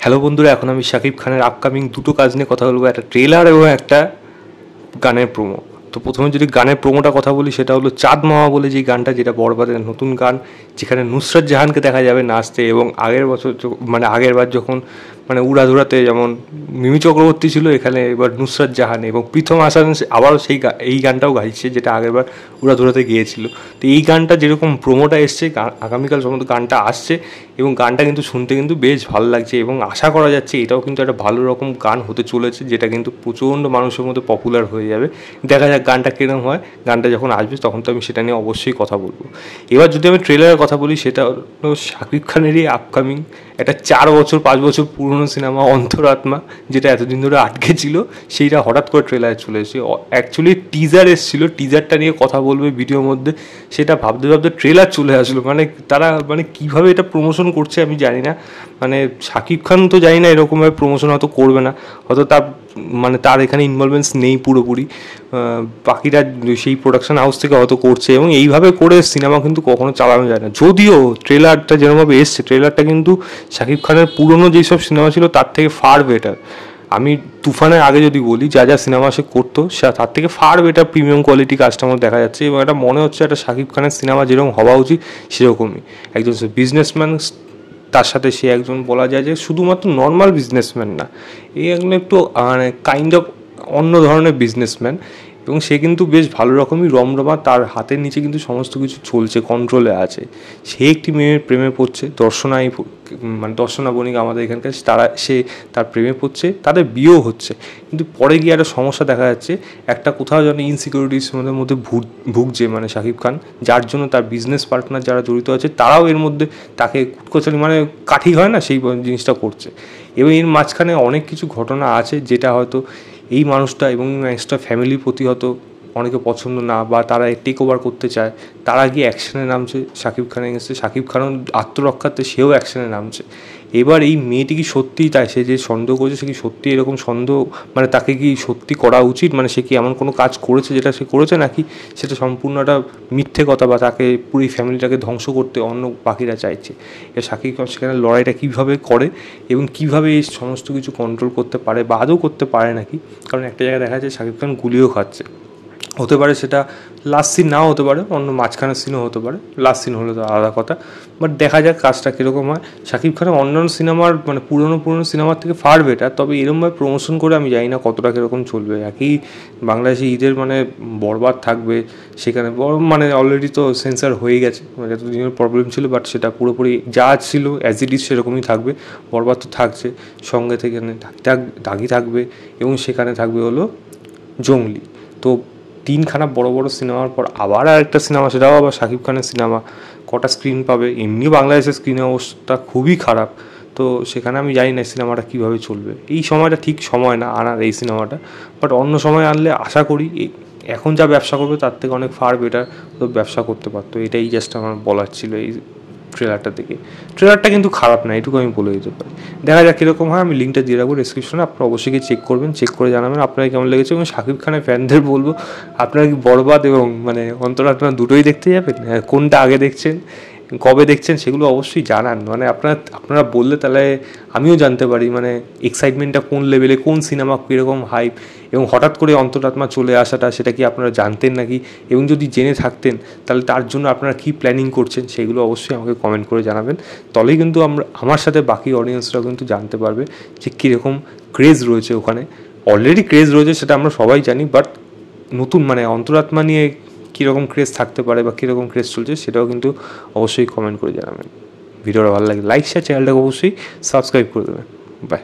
Hello বন্ধুরা, এখন আমি শাকিব খানের আপকামিং দুটো কাজ নিয়ে কথা বলবো, একটা ট্রেলার এবং একটা গানের প্রোমো। তো প্রথমে যদি গানের প্রোমোটা কথা বলি, সেটা হলো চাঁদ মামা বলে যে গানটা, যেটা বরবাদের নতুন গান, যেখানে নুসরাত জাহানকে দেখা যাবে নাচতে। এবং আগের বছর আগের বার যখন উড়াধুরাতে যেমন মিমি চক্রবর্তী ছিল, এখানে এবার নুসরাত জাহান এবং প্রীতম হাসান আবারও এই গানটাও গাইছে, যেটা আগেরবার উড়াধুরাতে গিয়েছিল। তো এই গানটা যেরকম প্রোমোটা এসছে, আগামীকাল সম্ভবত গানটা আসছে, এবং গানটা কিন্তু শুনতে কিন্তু বেশ ভালো লাগছে এবং আশা করা যাচ্ছে এটাও কিন্তু একটা ভালো রকম গান হতে চলেছে, যেটা কিন্তু প্রচণ্ড মানুষের মধ্যে পপুলার হয়ে যাবে। দেখা যাক গানটা কীরকম হয়। গানটা যখন আসবে তখন তো আমি সেটা নিয়ে অবশ্যই কথা বলবো। এবার যদি আমি ট্রেলারের কথা বলি, সেটা হলো শাকিব খানেরই আপকামিং একটা 4-5 বছর পুরনো সিনেমা অন্তরাত্মা, যেটা এতদিন ধরে আটকে ছিল, সেইটা হঠাৎ করে ট্রেলারে চলে এসেছে। অ্যাকচুয়ালি টিজার এসেছিল, টিজারটা নিয়ে কথা বলবে ভিডিওর মধ্যে, সেটা ভাবতে ভাবতে ট্রেলার চলে আসলো। তারা কীভাবে এটা প্রমোশন করছে আমি জানি না। শাকিব খান তো জানি না এরকমভাবে প্রমোশন হয়তো করবে না, হয়তো তার এখানে ইনভলভমেন্টস নেই পুরোপুরি। বাকিরা সেই প্রোডাকশন হাউস থেকে হয়তো করছে, এবং এইভাবে করে সিনেমা কিন্তু কখনো চালানো যায় না। যদিও ট্রেলারটা যেরকমভাবে এসছে, ট্রেলারটা কিন্তু শাকিব খানের পুরনো যেসব সিনেমা ছিল তার থেকে ফার বেটার। আমি তুফানের আগে যদি বলি, যা যা সিনেমা সে করতো তার থেকে ফার বেটার প্রিমিয়াম কোয়ালিটি কাজটা আমার দেখা যাচ্ছে। এবং এটা মনে হচ্ছে একটা শাকিব খানের সিনেমা যেরকম হওয়া উচিত সেরকমই। একজন বিজনেসম্যান, তার সাথে সে একজন বলা যায় যে শুধুমাত্র নর্মাল বিজনেসম্যান না, এই একটু কাইন্ড অফ অন্য ধরনের বিজনেসম্যান। এবং সে কিন্তু বেশ ভালো রকমই রমরমা, তার হাতের নিচে কিন্তু সমস্ত কিছু চলছে, কন্ট্রোলে আছে। সে একটি মেয়ের প্রেমে পড়ছে, দর্শনা বণিক আমাদের এখানকার, তার প্রেমে পড়ছে, তাদের বিয়েও হচ্ছে। কিন্তু পরে গিয়ে একটা সমস্যা দেখা যাচ্ছে, একটা কোথাও যেন ইনসিকিউরিটিস মধ্যে ভুগছে শাকিব খান, যার জন্য তার বিজনেস পার্টনার যারা জড়িত আছে তারাও এর মধ্যে তাকে কুটকচালি কাঠি হয় না, সেই জিনিসটা করছে। এবং এর মাঝখানে অনেক কিছু ঘটনা আছে, যেটা হয়তো এই মানুষটা এবং এক্সট্রা ফ্যামিলির প্রতি হয়তো অনেকে পছন্দ না, বা তারা টেক ওভার করতে চায়, তারা গিয়ে অ্যাকশানে নামছে শাকিব খানের এগেন্সটে। শাকিব খানও আত্মরক্ষার্থে সেও অ্যাকশানে নামছে। এবার এই মেয়েটি কি সত্যিই, তাই সে যে সন্দেহ করছে, সে কি সত্যি এরকম সন্দেহ, তাকে কি সত্যি করা উচিত, সে কি এমন কোনো কাজ করেছে যেটা সে করেছে, নাকি সেটা সম্পূর্ণ একটা মিথ্যে কথা, বা তাকে পুরো ফ্যামিলিটাকে ধ্বংস করতে অন্য বাকিরা চাইছে। শাকিব খান সেখানে লড়াইটা কীভাবে করে এবং কীভাবে এই সমস্ত কিছু কন্ট্রোল করতে পারে, বা আদৌ করতে পারে নাকি। কারণ একটা জায়গায় দেখা যাচ্ছে শাকিব খান গুলিও খাচ্ছে, হতে পারে সেটা লাস্ট সিন নাও হতে পারে, অন্য মাঝখানের সিনও হতে পারে, লাস্ট সিন হলে তো আলাদা কথা। বাট দেখা যাক কাজটা কীরকম হয়। শাকিব খানের অন্যান্য সিনেমার পুরনো সিনেমার থেকে ফার বেটার, তবে এরকমভাবে প্রমোশন করে আমি জানি না কতটা কীরকম চলবে। একই বাংলাদেশে ঈদের বরবাদ থাকবে, সেখানে অলরেডি তো সেন্সার হয়ে গেছে, যতদিনের প্রবলেম ছিল, বাট সেটা পুরোপুরি যা ছিল অ্যাজ ইট ইজ সেরকমই থাকবে। বরবাদ তো থাকছে, সঙ্গে থেকে দাগি থাকবে, এবং সেখানে থাকবে হলো জঙ্গলি। তো 3খানা বড় বড় সিনেমার পর আবার আরেকটা সিনেমা, সেটাও আবার শাকিব খানের সিনেমা, কটা স্ক্রিন পাবে। এমনিও বাংলাদেশের স্ক্রিনের অবস্থা খুবই খারাপ, তো সেখানে আমি জানি না সিনেমাটা কীভাবে চলবে। এই সময়টা ঠিক সময় না আনার এই সিনেমাটা, বাট অন্য সময় আনলে আশা করি এখন যা ব্যবসা করবে তার থেকে অনেক ফার বেটার তো ব্যবসা করতে পারতো। এটাই জাস্ট আমার বলার ছিল এই ট্রেলারটা থেকে। ট্রেলারটা কিন্তু খারাপ না, এটুকু আমি বলে দিতে পারি। দেখা যাক কীরকম হয়। আমি লিঙ্কটা দিয়ে রাখবো ডিসক্রিপশনে, আপনারা অবশ্যই গিয়ে চেক করবেন, চেক করে জানাবেন আপনারা কেমন লেগেছে। এবং শাকিব খানের ফ্যানদের বলবো, আপনারা কি বরবাদ এবং অন্তরাত্মা দুটোই দেখতে যাবেন? কোনটা আগে দেখছেন, কবে দেখছেন, সেগুলো অবশ্যই জানান। আপনারা বললে তাহলে আমিও জানতে পারি এক্সাইটমেন্টটা কোন লেভেলে, কোন সিনেমা কীরকম হাইপ, এবং হঠাৎ করে অন্তরাত্মা চলে আসাটা সেটা কি আপনারা জানতেন নাকি, এবং যদি জেনে থাকতেন তাহলে তার জন্য আপনারা কী প্ল্যানিং করছেন, সেগুলো অবশ্যই আমাকে কমেন্ট করে জানাবেন। তবেই কিন্তু আমার সাথে বাকি অডিয়েন্সরাও কিন্তু জানতে পারবে যে কীরকম ক্রেজ রয়েছে ওখানে। অলরেডি ক্রেজ রয়েছে সেটা আমরা সবাই জানি, বাট নতুন অন্তরাত্মা নিয়ে কীরকম ক্রেজ থাকতে পারে বা কীরকম ক্রেজ চলছে সেটাও কিন্তু অবশ্যই কমেন্ট করে জানাবেন। ভিডিওটা ভালো লাগে লাইক শেয়ার, চ্যানেলটাকে অবশ্যই সাবস্ক্রাইব করে দেবেন। বাই।